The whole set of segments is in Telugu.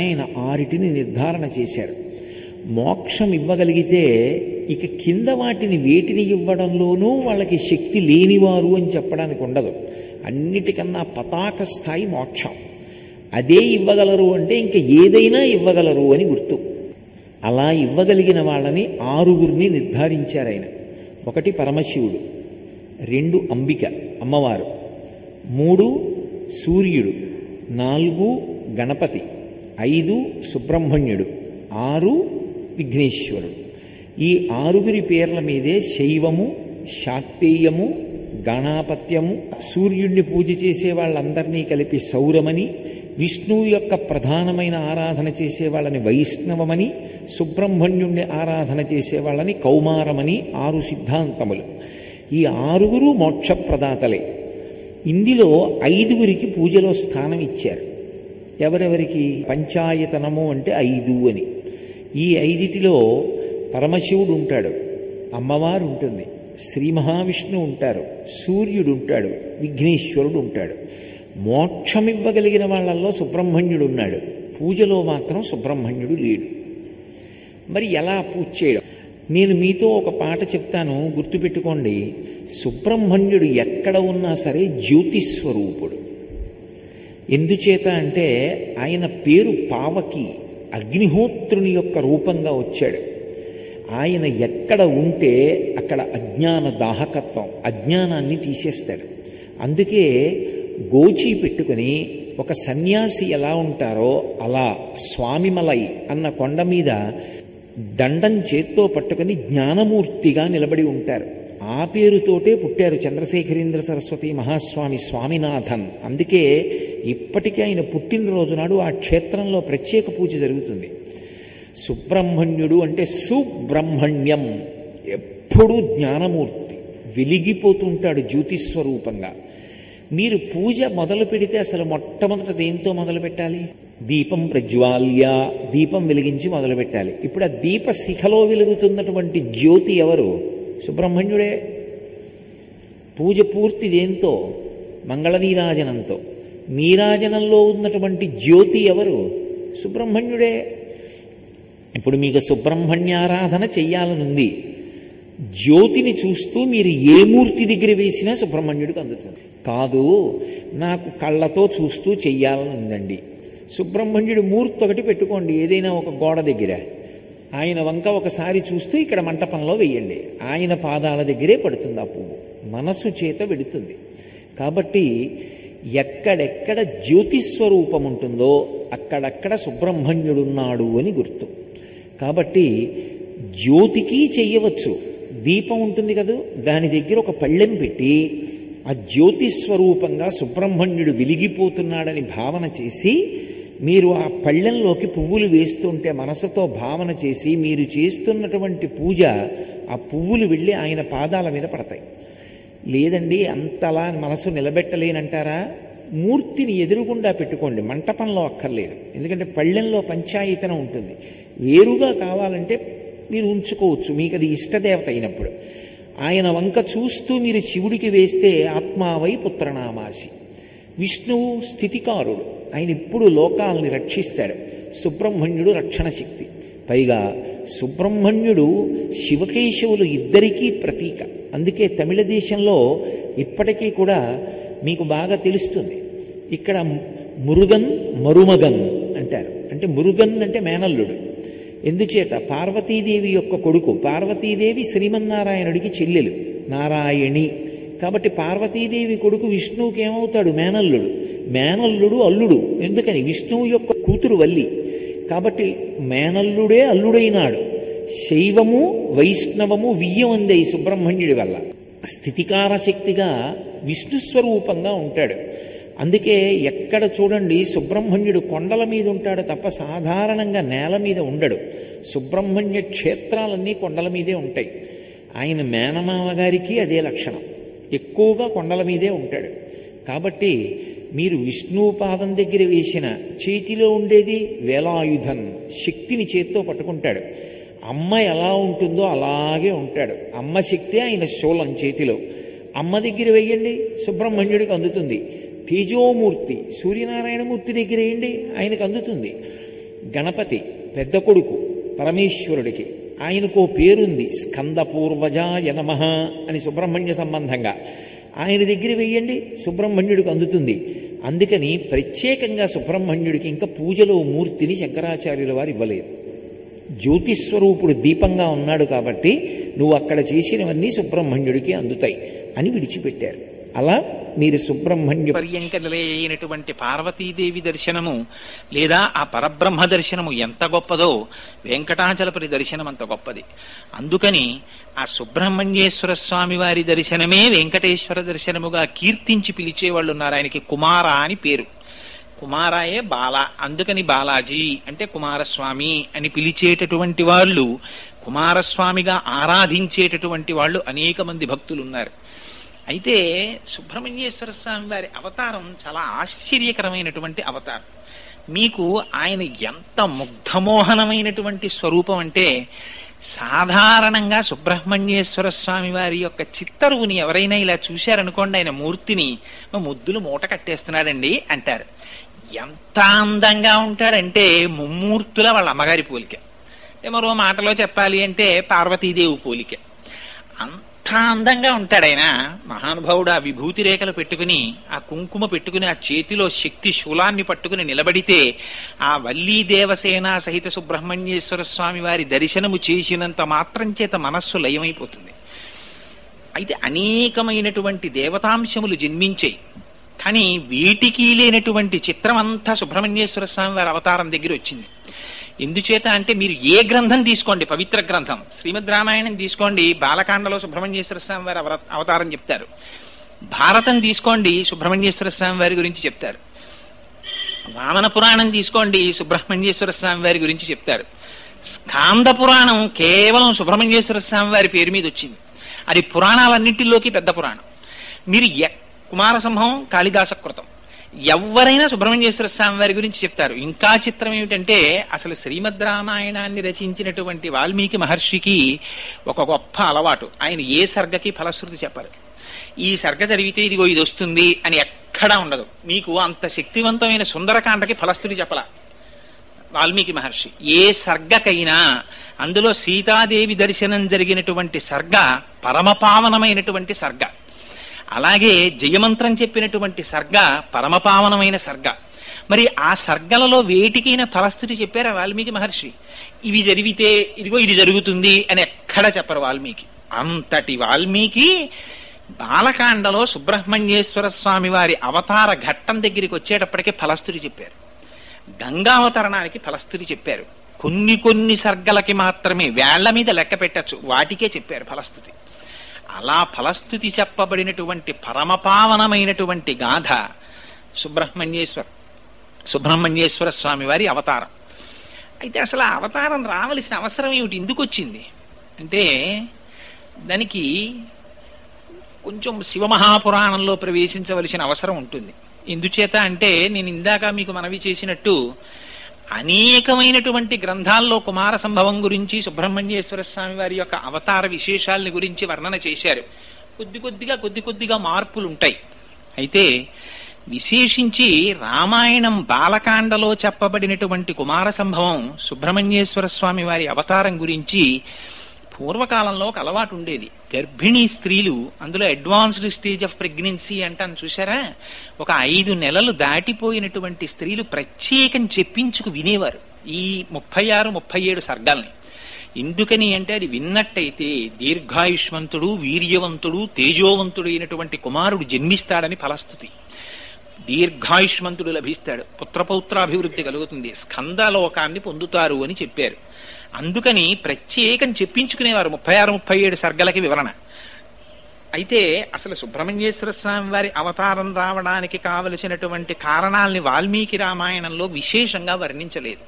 ఆయన ఆరిటిని నిర్ధారణ చేశారు. మోక్షం ఇవ్వగలిగితే ఇక కింద వాటిని వేటిని ఇవ్వడంలోనూ వాళ్ళకి శక్తి లేనివారు అని చెప్పడానికి ఉండదు. అన్నిటికన్నా పతాక స్థాయి మోక్షం. అదే ఇవ్వగలరు అంటే ఇంక ఏదైనా ఇవ్వగలరు అని గుర్తు. అలా ఇవ్వగలిగిన వాళ్ళని 6గురిని నిర్ధారించారు ఆయన. 1 పరమశివుడు, 2 అంబిక అమ్మవారు, 3 సూర్యుడు, 4 గణపతి, 5 సుబ్రహ్మణ్యుడు, 6 విఘ్నేశ్వరుడు. ఈ 6గురి పేర్ల మీదే శైవము, శాక్తేయము, గణాపత్యము, సూర్యుడిని పూజ చేసే వాళ్ళందరినీ కలిపి సౌరమని, విష్ణువు యొక్క ప్రధానమైన ఆరాధన చేసే వాళ్ళని వైష్ణవమని, సుబ్రహ్మణ్యుణ్ణి ఆరాధన చేసే వాళ్ళని కౌమారమని 6 సిద్ధాంతములు. ఈ 6గురు మోక్షప్రదాతలే. ఇందులో 5గురికి పూజలో స్థానం ఇచ్చారు. ఎవరెవరికి? పంచాయతనము అంటే 5 అని. ఈ 5టిలో పరమశివుడు ఉంటాడు, అమ్మవారు ఉంటుంది, శ్రీ మహావిష్ణువు ఉంటారు, సూర్యుడు ఉంటాడు, విఘ్నేశ్వరుడు ఉంటాడు. మోక్షమివ్వగలిగిన వాళ్ళల్లో సుబ్రహ్మణ్యుడు ఉన్నాడు, పూజలో మాత్రం సుబ్రహ్మణ్యుడు లేడు. మరి ఎలా పూజ చేయడం? నేను మీతో ఒక పాట చెప్తాను, గుర్తుపెట్టుకోండి. సుబ్రహ్మణ్యుడు ఎక్కడ ఉన్నా సరే జ్యోతిస్వరూపుడు. ఎందుచేత అంటే ఆయన పేరు పావకి, అగ్నిహోత్రుని యొక్క రూపంగా వచ్చాడు. ఆయన ఎక్కడ ఉంటే అక్కడ అజ్ఞాన దాహకత్వం, అజ్ఞానాన్ని తీసేస్తాడు. అందుకే గోచి పెట్టుకుని ఒక సన్యాసి ఎలా ఉంటారో అలా స్వామిమలై అన్న కొండ మీద దండం చేత్తో పట్టుకుని జ్ఞానమూర్తిగా నిలబడి ఉంటారు. ఆ పేరుతోటే పుట్టారు చంద్రశేఖరేంద్ర సరస్వతి మహాస్వామి స్వామినాథన్. అందుకే ఇప్పటికీ ఆయన పుట్టినరోజు నాడు ఆ క్షేత్రంలో ప్రత్యేక పూజ జరుగుతుంది. సుబ్రహ్మణ్యుడు అంటే సుబ్రహ్మణ్యం, ఎప్పుడూ జ్ఞానమూర్తి, వెలిగిపోతుంటాడు జ్యోతిస్వరూపంగా. మీరు పూజ మొదలు పెడితే అసలు మొట్టమొదట దేంతో మొదలు పెట్టాలి? దీపం ప్రజ్వాల్య, దీపం వెలిగించి మొదలు పెట్టాలి. ఇప్పుడు ఆ దీప శిఖలో వెలుగుతున్నటువంటి జ్యోతి ఎవరు? సుబ్రహ్మణ్యుడే. పూజ పూర్తి దేంతో? మంగళ నీరాజనంతో. నీరాజనంలో ఉన్నటువంటి జ్యోతి ఎవరు? సుబ్రహ్మణ్యుడే. ఇప్పుడు మీకు సుబ్రహ్మణ్యారాధన చెయ్యాలనుంది. జ్యోతిని చూస్తూ మీరు ఏ మూర్తి దగ్గర వేసినా సుబ్రహ్మణ్యుడికి అందుతుంది. కాదు, నాకు కళ్ళతో చూస్తూ చెయ్యాలనుందండి. సుబ్రహ్మణ్యుడి మూర్తి ఒకటి పెట్టుకోండి ఏదైనా ఒక గోడ దగ్గర. ఆయన వంక ఒకసారి చూస్తూ ఇక్కడ మంటపంలో వెయ్యండి, ఆయన పాదాల దగ్గరే పడుతుంది ఆ పువ్వు, మనసు చేత వెడుతుంది. కాబట్టి ఎక్కడెక్కడ జ్యోతిస్వరూపం ఉంటుందో అక్కడక్కడ సుబ్రహ్మణ్యుడున్నాడు అని గుర్తు. కాబట్టి జ్యోతికి చెయ్యవచ్చు. దీపం ఉంటుంది కదూ, దాని దగ్గర ఒక పళ్ళెం పెట్టి ఆ జ్యోతిస్వరూపంగా సుబ్రహ్మణ్యుడు వెలిగిపోతున్నాడని భావన చేసి మీరు ఆ పళ్ళెంలోకి పువ్వులు వేస్తుంటే మనసుతో భావన చేసి మీరు చేస్తున్నటువంటి పూజ ఆ పువ్వులు వెళ్ళి ఆయన పాదాల మీద పడతాయి. లేదండి అంతలా మనసు నిలబెట్టలేనంటారా? మూర్తిని ఎదురుగుండా పెట్టుకోండి, మంటపంలో అక్కర్లేదు. ఎందుకంటే పళ్ళెంలో పంచాయతనం ఉంటుంది. వేరుగా కావాలంటే మీరు ఉంచుకోవచ్చు, మీకు అది ఇష్టదేవత అయినప్పుడు. ఆయన వంక చూస్తూ మీరు శివుడికి వేస్తే ఆత్మావై పుత్రనామాసి. విష్ణువు స్థితికారుడు, ఆయన ఇప్పుడు లోకాలని రక్షిస్తాడు. సుబ్రహ్మణ్యుడు రక్షణ శక్తి. పైగా సుబ్రహ్మణ్యుడు శివకేశవులు ఇద్దరికీ ప్రతీక. అందుకే తమిళ దేశంలో ఇప్పటికీ కూడా మీకు బాగా తెలుస్తుంది. ఇక్కడ మురుగన్ మరుమగన్ అంటారు. అంటే మురుగన్ అంటే మేనల్లుడు. ఎందుచేత? పార్వతీదేవి యొక్క కొడుకు. పార్వతీదేవి శ్రీమన్నారాయణుడికి చెల్లెలు, నారాయణి. కాబట్టి పార్వతీదేవి కొడుకు విష్ణువుకి ఏమవుతాడు? మేనల్లుడు. మేనల్లుడు అల్లుడు. ఎందుకని? విష్ణువు యొక్క కూతురు వల్లి. కాబట్టి మేనల్లుడే అల్లుడైనాడు. శైవము వైష్ణవము వియ్యమందే ఈ సుబ్రహ్మణ్యుడి వల్ల. స్థితికార శక్తిగా విష్ణుస్వరూపంగా ఉంటాడు. అందుకే ఎక్కడ చూడండి సుబ్రహ్మణ్యుడు కొండల మీద ఉంటాడు తప్ప సాధారణంగా నేల మీద ఉండడు. సుబ్రహ్మణ్య క్షేత్రాలన్నీ కొండల మీదే ఉంటాయి. ఆయన మేనమామ గారికి అదే లక్షణం, ఎక్కువగా కొండల మీదే ఉంటాడు. కాబట్టి మీరు విష్ణువు పాదం దగ్గర వేసిన చేతిలో ఉండేది వేలాయుధన్, శక్తిని చేత్తో పట్టుకుంటాడు. అమ్మ ఎలా ఉంటుందో అలాగే ఉంటాడు. అమ్మ శక్తి ఆయన శూలం చేతిలో. అమ్మ దగ్గర వెయ్యండి, సుబ్రహ్మణ్యుడికి అందుతుంది. తేజోమూర్తి సూర్యనారాయణమూర్తి దగ్గర వేయండి, ఆయనకు అందుతుంది. గణపతి పెద్ద కొడుకు పరమేశ్వరుడికి. ఆయనకో పేరుంది, స్కందపూర్వజాయ నమః అని సుబ్రహ్మణ్య సంబంధంగా. ఆయన దగ్గర వెయ్యండి, సుబ్రహ్మణ్యుడికి అందుతుంది. అందుకని ప్రత్యేకంగా సుబ్రహ్మణ్యుడికి ఇంకా పూజలో మూర్తిని శంకరాచార్యుల వారు ఇవ్వలేదు. జ్యోతిస్వరూపుడు దీపంగా ఉన్నాడు కాబట్టి నువ్వు అక్కడ చేసినవన్నీ సుబ్రహ్మణ్యుడికి అందుతాయి అని విడిచిపెట్టారు. అలా మీరు సుబ్రహ్మణ్య పర్యంక నిలయైనటువంటి పార్వతీదేవి దర్శనము లేదా ఆ పరబ్రహ్మ దర్శనము ఎంత గొప్పదో వెంకటాచలపతి దర్శనం అంత గొప్పది. అందుకని ఆ సుబ్రహ్మణ్యేశ్వర స్వామి వారి దర్శనమే వెంకటేశ్వర దర్శనముగా కీర్తించి పిలిచేవాళ్ళు ఉన్నారు. ఆయనకి కుమార అని పేరు. కుమారాయే బాల, అందుకని బాలాజీ అంటే కుమారస్వామి అని పిలిచేటటువంటి వాళ్ళు, కుమారస్వామిగా ఆరాధించేటటువంటి వాళ్ళు అనేక మంది భక్తులు ఉన్నారు. అయితే సుబ్రహ్మణ్యేశ్వర స్వామి వారి అవతారం చాలా ఆశ్చర్యకరమైనటువంటి అవతారం. మీకు ఆయన ఎంత ముగ్ధమోహనమైనటువంటి స్వరూపం అంటే, సాధారణంగా సుబ్రహ్మణ్యేశ్వర స్వామి వారి యొక్క చిత్తరువుని ఎవరైనా ఇలా చూశారనుకోండి, ఆయన మూర్తిని ముద్దులు మూట కట్టేస్తున్నాడండి అంటారు. ఎంత అందంగా ఉంటాడంటే ముమ్మూర్తుల వాళ్ళ అమ్మగారి పోలిక, మరో మాటలో చెప్పాలి అంటే పార్వతీదేవి పోలిక. అంత అందంగా ఉంటాడు ఆయన. మహానుభావుడు ఆ విభూతి రేఖలు పెట్టుకుని, ఆ కుంకుమ పెట్టుకుని, ఆ చేతిలో శక్తి శూలాన్ని పట్టుకుని నిలబడితే ఆ వల్లీ దేవసేన సహిత సుబ్రహ్మణ్యేశ్వర స్వామి వారి దర్శనము చేసినంత మాత్రం చేత మనస్సు లయమైపోతుంది. అయితే అనేకమైనటువంటి దేవతాంశములు జన్మించాయి. కానీ వీటికి లేనటువంటి చిత్రం అంతా సుబ్రహ్మణ్యేశ్వర స్వామి వారి అవతారం దగ్గర వచ్చింది. ఎందుచేత అంటే, మీరు ఏ గ్రంథం తీసుకోండి, పవిత్ర గ్రంథం శ్రీమద్ రామాయణం తీసుకోండి, బాలకాండలో సుబ్రహ్మణ్యేశ్వర స్వామి వారి అవతారం చెప్తారు. భారతం తీసుకోండి, సుబ్రహ్మణ్యేశ్వర స్వామి వారి గురించి చెప్తారు. వామన పురాణం తీసుకోండి, సుబ్రహ్మణ్యేశ్వర స్వామి వారి గురించి చెప్తారు. స్కాంద పురాణం కేవలం సుబ్రహ్మణ్యేశ్వర స్వామి వారి పేరు మీద వచ్చింది. అది పురాణాలన్నింటిలోకి పెద్ద పురాణం. మీరు కుమార సంభవం కాళిదాస కృతం ఎవరైనా సుబ్రహ్మణ్యేశ్వర స్వామి వారి గురించి చెప్తారు. ఇంకా చిత్రం ఏమిటంటే, అసలు శ్రీమద్ రామాయణాన్ని రచించినటువంటి వాల్మీకి మహర్షికి ఒక గొప్ప అలవాటు. ఆయన ఏ సర్గకి ఫలశ్రుతి చెప్పారు. ఈ సర్గ చదివితే ఇదిగో ఇది వస్తుంది అని ఎక్కడా ఉండదు. మీకు అంత శక్తివంతమైన సుందరకాండకి ఫలశ్రుతి చెప్పలా వాల్మీకి మహర్షి. ఏ సర్గకైనా అందులో సీతాదేవి దర్శనం జరిగినటువంటి సర్గ పరమపావనమైనటువంటి సర్గ. అలాగే జయమంత్రం చెప్పినటువంటి సర్గ పరమపావనమైన సర్గ. మరి ఆ సర్గలలో వేటికైనా ఫలశ్రుతి చెప్పారా వాల్మీకి మహర్షి? ఇవి జరిగితే ఇదిగో ఇది జరుగుతుంది అని ఎక్కడ చెప్పరు వాల్మీకి. అంతటి వాల్మీకి బాలకాండలో సుబ్రహ్మణ్యేశ్వర స్వామి వారి అవతార ఘట్టం దగ్గరికి వచ్చేటప్పటికే ఫలశ్రుతి చెప్పారు. గంగావతరణానికి ఫలశ్రుతి చెప్పారు. కొన్ని సర్గలకి మాత్రమే వేళ్ల మీద లెక్క పెట్టచ్చు, వాటికే చెప్పారు ఫలశ్రుతి. అలా ఫలశ్రుతి చెప్పబడినటువంటి పరమపావనమైనటువంటి గాథ సుబ్రహ్మణ్యేశ్వర స్వామి వారి అవతారం. అయితే అసలు ఆ అవతారం రావలసిన అవసరం ఏమిటి, ఎందుకు వచ్చింది అంటే, దానికి కొంచెం శివమహాపురాణంలో ప్రవేశించవలసిన అవసరం ఉంటుంది. ఎందుచేత అంటే, నేను ఇందాక మీకు మనవి చేసినట్టు అనేకమైనటువంటి గ్రంథాల్లో కుమార సంభవం గురించి, సుబ్రహ్మణ్యేశ్వర స్వామి వారి యొక్క అవతార విశేషాలని గురించి వర్ణన చేశారు. కొద్ది కొద్దిగా మార్పులు ఉంటాయి. అయితే విశేషించి రామాయణం బాలకాండలో చెప్పబడినటువంటి కుమార సంభవం సుబ్రహ్మణ్యేశ్వర స్వామి వారి అవతారం గురించి పూర్వకాలంలో ఒక అలవాటు ఉండేది. గర్భిణీ స్త్రీలు, అందులో అడ్వాన్స్డ్ స్టేజ్ ఆఫ్ ప్రెగ్నెన్సీ అంటాను చూసారా, ఒక 5 నెలలు దాటిపోయినటువంటి స్త్రీలు ప్రత్యేకం చెప్పించుకు వినేవారు ఈ 36-37 సర్గాల్ని. ఎందుకని అంటే, అది విన్నట్టయితే దీర్ఘాయుష్మంతుడు, వీర్యవంతుడు, తేజోవంతుడు అయినటువంటి కుమారుడు జన్మిస్తాడని ఫలశ్రుతి. దీర్ఘాయుష్మంతుడు లభిస్తాడు, పుత్రపౌత్రాభివృద్ధి కలుగుతుంది, స్కందలోకాన్ని పొందుతారు అని చెప్పారు. అందుకని ప్రత్యేకం చెప్పించుకునేవారు 36-37 సర్గలకి వివరణ. అయితే అసలు సుబ్రహ్మణ్యేశ్వర స్వామి వారి అవతారం రావడానికి కావలసినటువంటి కారణాలని వాల్మీకి రామాయణంలో విశేషంగా వర్ణించలేదు.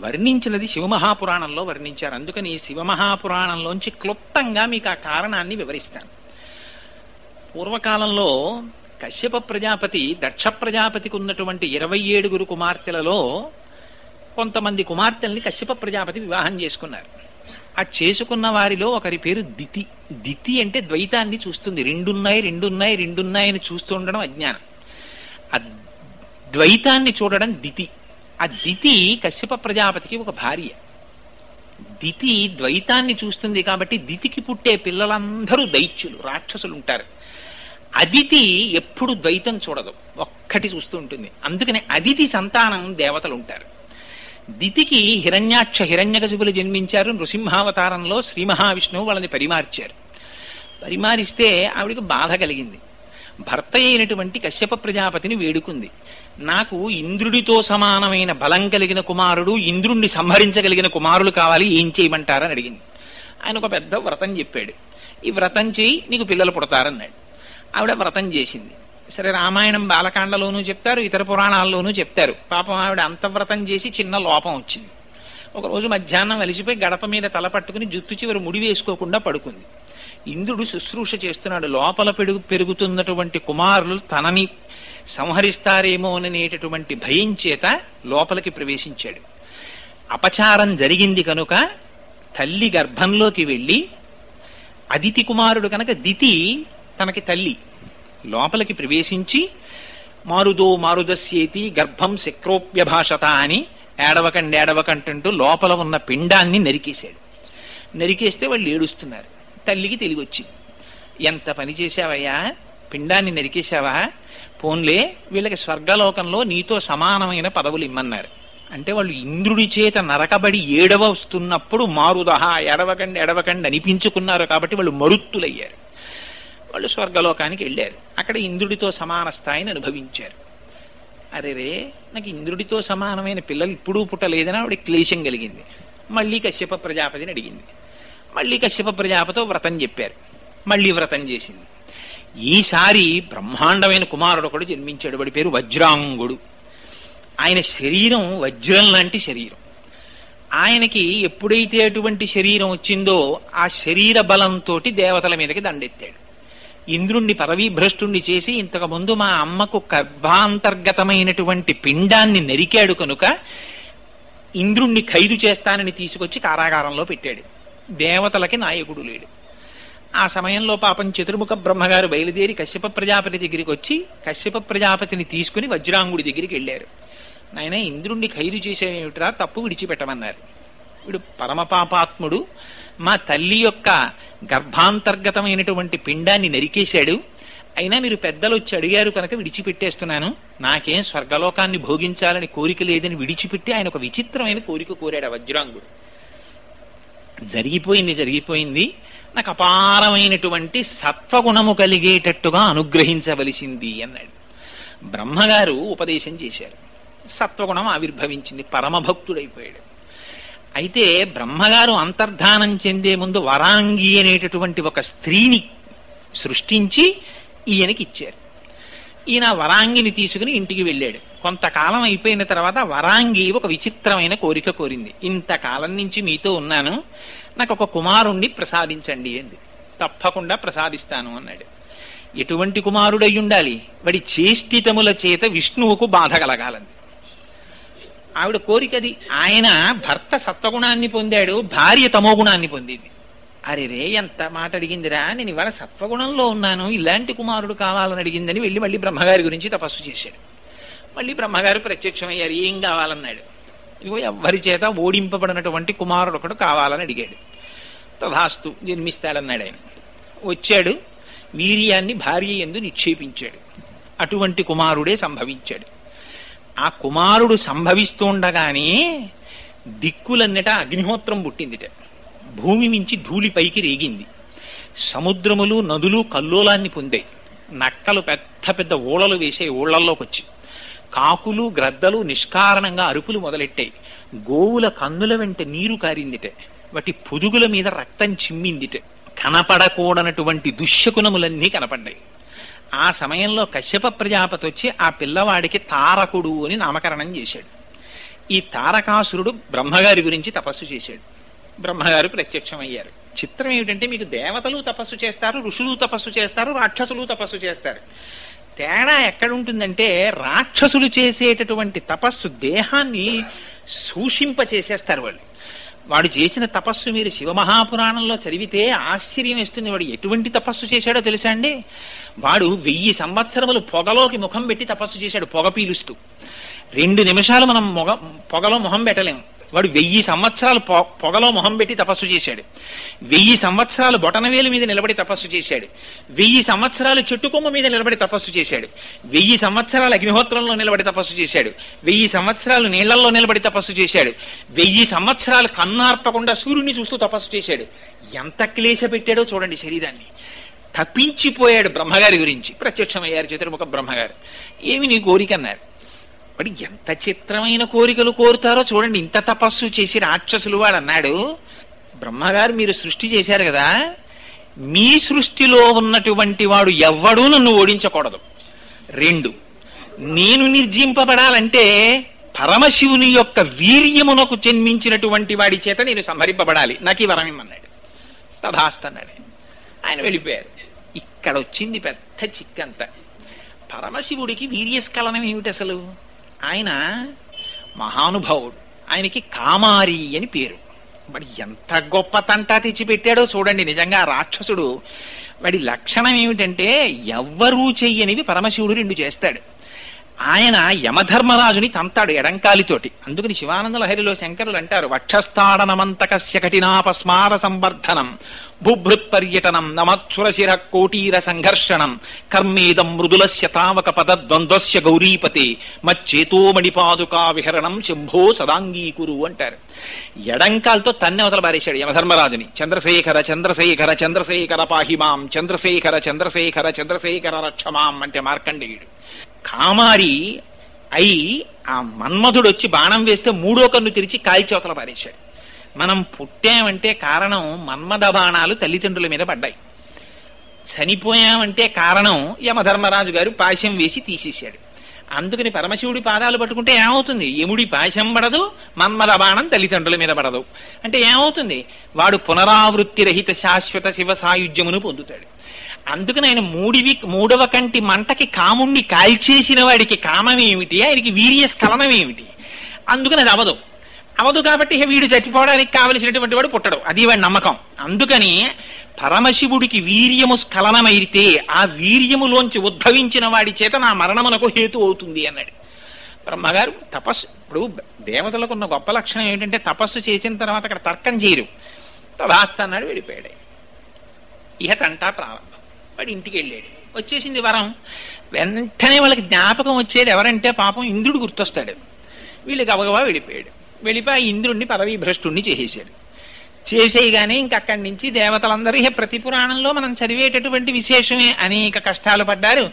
వర్ణించినది శివమహాపురాణంలో వర్ణించారు. అందుకని శివమహాపురాణంలోంచి క్లుప్తంగా మీకు ఆ కారణాన్ని వివరిస్తాను. పూర్వకాలంలో కశ్యప ప్రజాపతి దక్ష ప్రజాపతికి ఉన్నటువంటి 27 కుమార్తెలలో కొంతమంది కుమార్తెల్ని కశ్యప ప్రజాపతి వివాహం చేసుకున్నారు. ఆ చేసుకున్న వారిలో ఒకరి పేరు దితి. దితి అంటే ద్వైతాన్ని చూస్తుంది. రెండున్నాయి అని చూస్తూ ఉండడం అజ్ఞానం. ఆ ద్వైతాన్ని చూడడం దితి. ఆ దితి కశ్యప ప్రజాపతికి ఒక భార్య. దితి ద్వైతాన్ని చూస్తుంది కాబట్టి దితికి పుట్టే పిల్లలందరూ దైత్యులు, రాక్షసులు ఉంటారు. అదితి ఎప్పుడు ద్వైతం చూడదు, ఒక్కటి చూస్తూ ఉంటుంది. అందుకని అదితి సంతానం దేవతలు ఉంటారు. దితికి హిరణ్యాక్ష హిరణ్యకశిపులు జన్మించారు. నృసింహావతారంలో శ్రీ మహావిష్ణువు వాళ్ళని పరిమార్చారు. పరిమారిస్తే ఆవిడికి బాధ కలిగింది. భర్త అయినటువంటి కశ్యప ప్రజాపతిని వేడుకుంది. నాకు ఇంద్రుడితో సమానమైన బలం కలిగిన కుమారుడు, ఇంద్రుణ్ణి సంహరించగలిగిన కుమారులు కావాలి, ఏం చేయమంటారని అడిగింది. ఆయన ఒక పెద్ద వ్రతం చెప్పాడు. ఈ వ్రతం చేయి, నీకు పిల్లలు పుడతారన్నాడు. ఆవిడ వ్రతం చేసింది. సరే, రామాయణం బాలకాండలోనూ చెప్తారు, ఇతర పురాణాల్లోనూ చెప్తారు. పాపం ఆవిడ అంతవ్రతం చేసి చిన్న లోపం వచ్చింది. ఒకరోజు మధ్యాహ్నం అలిసిపోయి గడప మీద తల పట్టుకుని జుత్తు చివరి ముడి వేసుకోకుండా పడుకుంది. ఇంద్రుడు శుశ్రూష చేస్తున్నాడు. లోపల పెరుగుతున్నటువంటి కుమారులు తనని సంహరిస్తారేమోననేటటువంటి భయం చేత లోపలికి ప్రవేశించాడు. అపచారం జరిగింది కనుక తల్లి గర్భంలోకి వెళ్ళి, అదితి కుమారుడు కనుక దితి తనకి తల్లి, లోపలికి ప్రవేశించి మారుదో మారుదస్యేతి గర్భం శక్రోప్యభాషత అని ఏడవకంటంటూ లోపల ఉన్న పిండాన్ని నరికేశాడు. నరికేస్తే వాళ్ళు ఏడుస్తున్నారు. తల్లికి తెలివొచ్చింది. ఎంత పని చేశావయ్యా, పిండాన్ని నరికేశావా, పోన్లే వీళ్ళకి స్వర్గలోకంలో నీతో సమానమైన పదవులు ఇమ్మన్నారు. అంటే వాళ్ళు ఇంద్రుడి చేత నరకబడి ఏడవస్తున్నప్పుడు మారుదహ ఎడవకండి అనిపించుకున్నారు కాబట్టి వాళ్ళు మరుత్తులయ్యారు. వాళ్ళు స్వర్గలోకానికి వెళ్ళారు. అక్కడ ఇంద్రుడితో సమాన స్థాయిని అనుభవించారు. అరేరే, నాకు ఇంద్రుడితో సమానమైన పిల్లలు ఇప్పుడు పుట్టలేదని ఆవిడ క్లేశం కలిగింది. మళ్ళీ కశ్యప ప్రజాపతిని అడిగింది. మళ్ళీ కశ్యప ప్రజాపతితో వ్రతం చెప్పారు. మళ్ళీ వ్రతం చేసింది. ఈసారి బ్రహ్మాండమైన కుమారుడు ఒకడు జన్మించాడు. వాడి పేరు వజ్రాంగుడు. ఆయన శరీరం వజ్రం లాంటి శరీరం. ఆయనకి ఎప్పుడైతే అటువంటి శరీరం వచ్చిందో ఆ శరీర బలంతో దేవతల మీదకి దండెత్తాడు. ఇంద్రుణ్ణి పరవీభ్రష్టుణ్ణి చేసి, ఇంతకుముందు మా అమ్మకు గర్భాంతర్గతమైనటువంటి పిండాన్ని నరికాడు కనుక ఇంద్రుణ్ణి ఖైదు చేస్తానని తీసుకొచ్చి కారాగారంలో పెట్టాడు. దేవతలకి నాయకుడు లేడు. ఆ సమయంలో పాపం చతుర్ముఖ బ్రహ్మగారు బయలుదేరి కశ్యప ప్రజాపతి దగ్గరికి వచ్చి కశ్యప ప్రజాపతిని తీసుకుని వజ్రాంగుడి దగ్గరికి వెళ్ళారు. నాయన, ఇంద్రుణ్ణి ఖైదు చేసేమిట్రా, తప్పు విడిచిపెట్టమన్నారు. వీడు పరమపాపాత్ముడు, మా తల్లి యొక్క గర్భాంతర్గతమైనటువంటి పిండాన్ని నరికేశాడు. అయినా మీరు పెద్దలు వచ్చి అడిగారు కనుక విడిచిపెట్టేస్తున్నాను. నాకేం స్వర్గలోకాన్ని భోగించాలని కోరిక లేదని విడిచిపెట్టి ఆయన ఒక విచిత్రమైన కోరిక కోరాడు ఆ వజ్రాంగుడు. జరిగిపోయింది. నాకు అపారమైనటువంటి సత్వగుణము కలిగేటట్టుగా అనుగ్రహించవలసింది అన్నాడు. బ్రహ్మగారు ఉపదేశం చేశారు. సత్వగుణం ఆవిర్భవించింది. పరమభక్తుడైపోయాడు. అయితే బ్రహ్మగారు అంతర్ధానం చెందే ముందు వరాంగి అనేటటువంటి ఒక స్త్రీని సృష్టించి ఈయనకి ఇచ్చారు. ఈయన వరాంగిని తీసుకుని ఇంటికి వెళ్ళాడు. కొంతకాలం అయిపోయిన తర్వాత వరాంగి ఒక విచిత్రమైన కోరిక కోరింది. ఇంతకాలం నుంచి మీతో ఉన్నాను, నాకు ఒక కుమారుణ్ణి ప్రసాదించండి అంది. తప్పకుండా ప్రసాదిస్తాను అన్నాడు. ఎటువంటి కుమారుడై ఉండాలి? వాడి చేష్టితముల చేత విష్ణువుకు బాధ కలగాలంది ఆవిడ కోరికది. ఆయన భర్త సత్వగుణాన్ని పొందాడు, భార్య తమోగుణాన్ని పొందింది. అరేరే, ఎంత మాట అడిగిందిరా, నేను ఇవాళ సత్వగుణంలో ఉన్నాను, ఇలాంటి కుమారుడు కావాలని అడిగిందని వెళ్ళి మళ్ళీ బ్రహ్మగారి గురించి తపస్సు చేశాడు. మళ్ళీ బ్రహ్మగారు ప్రత్యక్షమయ్యారు. ఏం కావాలన్నాడు. ఇదిగో ఎవరి చేత ఓడింపబడినటువంటి కుమారుడు ఒకడు కావాలని అడిగాడు. తథాస్తు, జన్మిస్తాడన్నాడు ఆయన. వచ్చాడు, వీర్యాన్ని భార్య యందు నిక్షేపించాడు. అటువంటి కుమారుడే సంభవించాడు. ఆ కుమారుడు సంభవిస్తుండగానే దిక్కులన్నట అగ్నిహోత్రం పుట్టిందిట. భూమి మించి ధూళి పైకి రేగింది. సముద్రములు నదులు కల్లోలాన్ని పొందాయి. నక్కలు పెద్ద పెద్ద ఊళ్ళలు వేసే ఊళ్ళల్లోకి వచ్చి, కాకులు గ్రద్దలు నిష్కారణంగా అరుపులు మొదలెట్టాయి. గోవుల కన్నుల వెంట నీరు కారిందిట. వాటి పొదుగుల మీద రక్తం చిమ్మిందిట. కనపడకూడనటువంటి దుశ్శకునములన్నీ కనపడ్డాయి. ఆ సమయంలో కశ్యప ప్రజాపతి వచ్చి ఆ పిల్లవాడికి తారకుడు అని నామకరణం చేశాడు. ఈ తారకాసురుడు బ్రహ్మగారి గురించి తపస్సు చేశాడు. బ్రహ్మగారు ప్రత్యక్షమయ్యారు. చిత్రం ఏమిటంటే, మీకు దేవతలు తపస్సు చేస్తారు, ఋషులు తపస్సు చేస్తారు, రాక్షసులు తపస్సు చేస్తారు. తేడా ఎక్కడుంటుందంటే, రాక్షసులు చేసేటటువంటి తపస్సు దేహాన్ని సూషింప చేసేస్తారు వాళ్ళు. వాడు చేసిన తపస్సు మీరు శివమహాపురాణంలో చదివితే ఆశ్చర్యం వేస్తుంది. వాడు ఎటువంటి తపస్సు చేశాడో తెలుసా అండి? వాడు 1000 సంవత్సరములు పొగలోకి ముఖం పెట్టి తపస్సు చేశాడు, పొగ పీలుస్తూ. 2 నిమిషాలు మనం పొగలో మొహం పెట్టలేము. వాడు 1000 సంవత్సరాలు పొగలో మొహం పెట్టి తపస్సు చేశాడు. 1000 సంవత్సరాలు బొటనవేలు మీద నిలబడి తపస్సు చేశాడు. 1000 సంవత్సరాలు చెట్టు కొమ్మ మీద నిలబడి తపస్సు చేశాడు. 1000 సంవత్సరాలు అగ్నిహోత్రంలో నిలబడి తపస్సు చేశాడు. 1000 సంవత్సరాలు నీళ్లలో నిలబడి తపస్సు చేశాడు. 1000 సంవత్సరాలు కన్నార్పకుండా సూర్యుని చూస్తూ తపస్సు చేశాడు. ఎంత క్లేశ పెట్టాడో చూడండి శరీరాన్ని. తప్పించిపోయాడు బ్రహ్మగారి గురించి. ప్రత్యక్షమయ్యారు చతుర్ముఖ బ్రహ్మగారు. ఏమి నీ కోరిక అన్నారు. వాడు ఎంత చిత్రమైన కోరికలు కోరుతారో చూడండి. ఇంత తపస్సు చేసి రాక్షసులు వాడు అన్నాడు, బ్రహ్మగారు మీరు సృష్టి చేశారు కదా, మీ సృష్టిలో ఉన్నటువంటి వాడు ఎవ్వడూ నన్ను ఓడించకూడదు. 2, నేను నిర్జింపబడాలంటే పరమశివుని యొక్క వీర్యమునకు జన్మించినటువంటి వాడి చేత నేను సంహరింపబడాలి. నాకు ఈ వరం ఇమ్మన్నాడు. తథాస్తన్నాడు. ఆయన వెళ్ళిపోయారు. ఇక్కడ వచ్చింది పెద్ద చిక్కంతా. పరమశివుడికి వీర్యస్ఖలనం ఏమిటి అసలు? ఆయన మహానుభావుడు. ఆయనకి కామారి అని పేరు. మరి ఎంత గొప్ప తంటా తెచ్చిపెట్టాడో చూడండి. నిజంగా రాక్షసుడు వాడి లక్షణం ఏమిటంటే ఎవ్వరూ చెయ్యనివి పరమశివుడు 2 చేస్తాడు. ఆయన యమధర్మరాజుని తంతాడు ఎడంకాలితోటి. అందుకని శివానంద లహరిలో శంకరులు అంటారు, వక్షస్థాడనమంతకస్య కఠినాపస్మార సంవర్ధనం భూభృత్ పర్యటనం నమత్సురశిర కోటీర సంఘర్షణం కర్మేదం మృదులస్య తావక పదద్వంద్వస్య గౌరీపతే మచ్చేతోమణిపాదుకా విహరణం శంభో సదాంగీకురు అంటారు. ఎడంకాలతో తన్ని అవతల బారేశాడు యమధర్మరాజుని. చంద్రశేఖర చంద్రశేఖర చంద్రశేఖర పాహిమాం చంద్రశేఖర చంద్రశేఖర చంద్రశేఖర రక్షమాం అంటే మార్కండేయుడు. కామారి అయి ఆ మన్మధుడు వచ్చి బాణం వేస్తే 3వ కన్ను తెరిచి కాల్చవతల పారేశాడు. మనం పుట్టామంటే కారణం మన్మథ బాణాలు తల్లిదండ్రుల మీద పడ్డాయి. చనిపోయామంటే కారణం యమధర్మరాజు గారు పాశం వేసి తీసేశాడు. అందుకని పరమశివుడి పాదాలు పట్టుకుంటే ఏమవుతుంది? యముడి పాశం పడదు, మన్మథ బాణం తల్లిదండ్రుల మీద పడదు. అంటే ఏమవుతుంది? వాడు పునరావృత్తి రహిత శాశ్వత శివ సాయుధ్యమును పొందుతాడు. అందుకని ఆయన 3వ కంటి మంటకి కాముణ్ణి కాల్చేసిన వాడికి కామమేమిటి, ఆయనకి వీర్యస్ఖలనం ఏమిటి? అందుకని అది అవదు కాబట్టి వీడు చచ్చిపోవడానికి కావలసినటువంటి వాడు పుట్టడు. అది వాడి నమ్మకం. అందుకని పరమశివుడికి వీర్యము స్ఖలనమైతే ఆ వీర్యములోంచి ఉద్భవించిన వాడి చేత నా మరణమునకు హేతు అవుతుంది అన్నాడు బ్రహ్మగారు. తపస్సు ఇప్పుడు దేవతలకు ఉన్న గొప్ప లక్షణం ఏంటంటే తపస్సు చేసిన తర్వాత అక్కడ తర్కం చేయరు. తదాస్త అన్నాడు, వెళ్ళిపోయాడు. ఇహ తంటా ప్రారంభం. వాడు ఇంటికి వెళ్ళాడు. వచ్చేసింది వరం. వెంటనే వాళ్ళకి జ్ఞాపకం వచ్చేది ఎవరంటే పాపం ఇంద్రుడు గుర్తొస్తాడు. వీళ్ళు గబగబా వెళ్ళిపోయాడు. వెళ్ళిపోయి ఇంద్రుడిని పదవీ భ్రష్టుణ్ణి చేసేశాడు. చేసేయగానే ఇంకక్కడి నుంచి దేవతలందరూ ప్రతి పురాణంలో మనం చదివేటటువంటి విశేషమే, అనేక కష్టాలు పడ్డారు.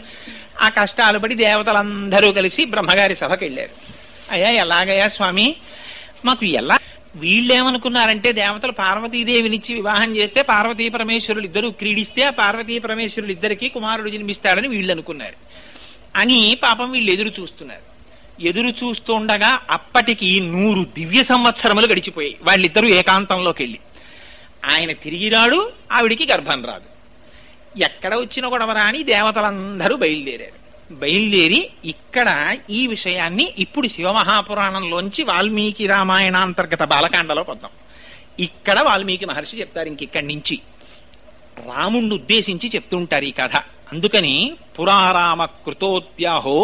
ఆ కష్టాలు పడి దేవతలందరూ కలిసి బ్రహ్మగారి సభకి వెళ్ళారు. అయ్యా ఎలాగయ్యా స్వామి, మాకు ఎలా? వీళ్ళేమనుకున్నారంటే దేవతలు పార్వతీదేవినిచ్చి వివాహం చేస్తే పార్వతీ పరమేశ్వరులు ఇద్దరు క్రీడిస్తే ఆ పార్వతీ పరమేశ్వరులు ఇద్దరికి కుమారుడు జన్మిస్తాడని వీళ్ళు అనుకున్నారు. అని పాపం వీళ్ళు ఎదురు చూస్తున్నారు. ఎదురు చూస్తుండగా అప్పటికి 100 దివ్య సంవత్సరములు గడిచిపోయాయి. వాళ్ళిద్దరూ ఏకాంతంలోకి వెళ్ళి ఆయన తిరిగి రాడు, ఆవిడికి గర్భం రాదు. ఎక్కడ వచ్చిన గొడవరా అని దేవతలందరూ బయలుదేరారు. బయలుదేరి ఇక్కడ ఈ విషయాన్ని ఇప్పుడు శివమహాపురాణంలోంచి వాల్మీకి రామాయణాంతర్గత బాలకాండలోకి వద్దాం. ఇక్కడ వాల్మీకి మహర్షి చెప్తారు. ఇంకిక్కడి నుంచి రాముణ్ణి ఉద్దేశించి చెప్తుంటారు ఈ కథ. అందుకని పురారామ కృతోద్యాహో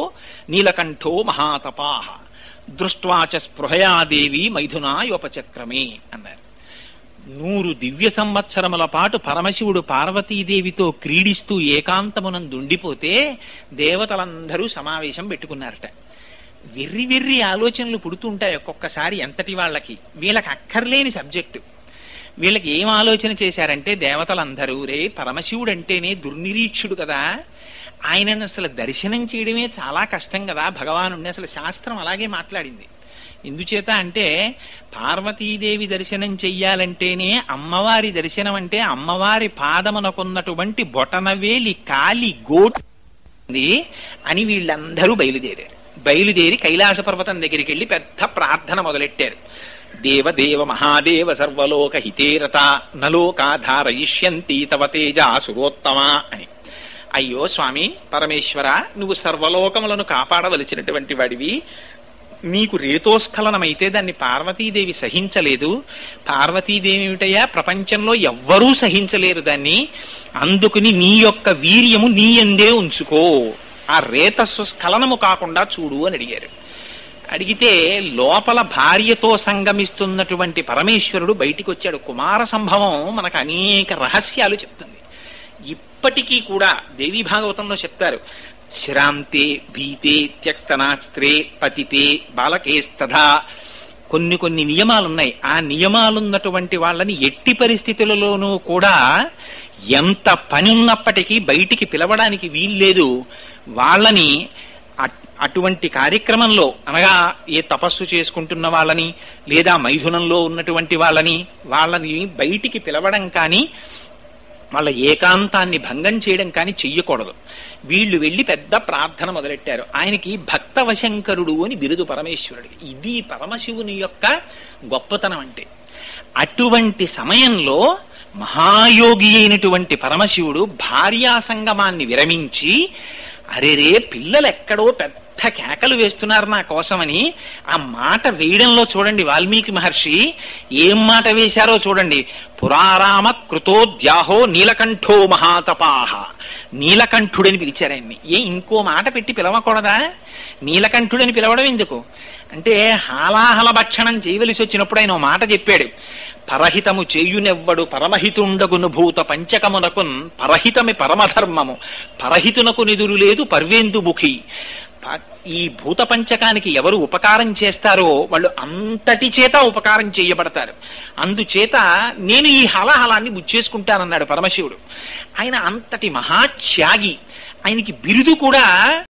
నీలకంఠో మహాతపాహ దృష్ట్వాచ స్పృహయాదేవి మైథునాయోపచక్రమే అన్నారు. 100 దివ్య సంవత్సరముల పాటు పరమశివుడు పార్వతీదేవితో క్రీడిస్తూ ఏకాంతమునందుండిపోతే దేవతలందరూ సమావేశం పెట్టుకున్నారట. వెర్రి ఆలోచనలు పుడుతుంటాయి ఒక్కొక్కసారి ఎంతటి వాళ్ళకి. వీళ్ళకి అక్కర్లేని సబ్జెక్టు. వీళ్ళకి ఏం ఆలోచన చేశారంటే దేవతలందరూ, రే పరమశివుడు అంటేనే దుర్నిరీక్షుడు కదా, ఆయనను అసలు దర్శనం చేయడమే చాలా కష్టం కదా భగవానుడిని. అసలు శాస్త్రం అలాగే మాట్లాడింది. ఎందుచేత అంటే పార్వతీదేవి దర్శనం చెయ్యాలంటేనే అమ్మవారి దర్శనం అంటే అమ్మవారి పాదమునకున్నటువంటి బొటనవేలి కాలి గోటు అని వీళ్ళందరూ బయలుదేరి కైలాస పర్వతం దగ్గరికి వెళ్ళి పెద్ద ప్రార్థన మొదలెట్టారు. దేవదేవ మహాదేవ సర్వలోక హితేరత నలోకాధారయిష్యంతి తవ తేజ సురోత్తమా అని. అయ్యో స్వామి పరమేశ్వర, నువ్వు సర్వలోకములను కాపాడవలసినటువంటి వాడివి. నీకు రేతోస్ఖలనమైతే దాన్ని పార్వతీదేవి సహించలేదు. పార్వతీదేవి ఏమిటయ్యా, ప్రపంచంలో ఎవ్వరూ సహించలేరు దాన్ని. అందుకుని నీ యొక్క వీర్యము నీ యందే ఉంచుకో, ఆ రేతస్సు స్ఖలనము కాకుండా చూడు అని అడిగారు. అడిగితే లోపల భార్యతో సంగమిస్తున్నటువంటి పరమేశ్వరుడు బయటికి వచ్చాడు. కుమార సంభవం మనకు అనేక రహస్యాలు చెప్తుంది. ఇప్పటికీ కూడా దేవీ భాగవతంలో చెప్తారు, శ్రాంతే భీతే త్యక్స్తనాస్త్రే పతితే బాలకేస్తథా. కొన్ని నియమాలున్నాయి. ఆ నియమాలున్నటువంటి వాళ్ళని ఎట్టి పరిస్థితులలోనూ కూడా ఎంత పని ఉన్నప్పటికీ బయటికి పిలవడానికి వీల్లేదు. వాళ్ళని అటువంటి కార్యక్రమంలో, అనగా ఏ తపస్సు చేసుకుంటున్న వాళ్ళని లేదా మైథునంలో ఉన్నటువంటి వాళ్ళని బయటికి పిలవడం కానీ వాళ్ళ ఏకాంతాన్ని భంగం చేయడం కానీ చెయ్యకూడదు. వీళ్ళు వెళ్ళి పెద్ద ప్రార్థన మొదలెట్టారు. ఆయనకి భక్తవశంకరుడు అని బిరుదు పరమేశ్వరుడికి. ఇది పరమశివుని యొక్క గొప్పతనం అంటే. అటువంటి సమయంలో మహాయోగి అయినటువంటి పరమశివుడు భార్యా సంగమాన్ని విరమించి, అరేరే పిల్లలు ఎక్కడో పెద్ద కేకలు వేస్తున్నారు నా కోసమని, ఆ మాట వేయడంలో చూడండి వాల్మీకి మహర్షి ఏం మాట వేశారో చూడండి. పురారామ కృతోద్యాహో నీలకంఠో మహాతపాహ. నీలకంఠుడని పిలిచారు ఆయన్ని. ఇంకో మాట పెట్టి పిలవకూడదా? నీలకంఠుడని పిలవడం ఎందుకు అంటే, హాలాహల భక్షణం చేయవలసి వచ్చినప్పుడు ఆయన ఓ మాట చెప్పాడు. పరహితము చేయునెవ్వడు పరమహితుండగును భూత పంచకమునకున్ పరహితమి పరమధర్మము పరహితునకు నిదురు లేదు పర్వేందుముఖి. ఈ భూత పంచకానికి ఎవరు ఉపకారం చేస్తారో వాళ్ళు అంతటి చేత ఉపకారం చేయబడతారు. అందుచేత నేను ఈ హలాహలాన్ని బుచ్చేసుకుంటానన్నాడు పరమశివుడు. ఆయన అంతటి మహాత్యాగి. ఆయనకి బిరుదు కూడా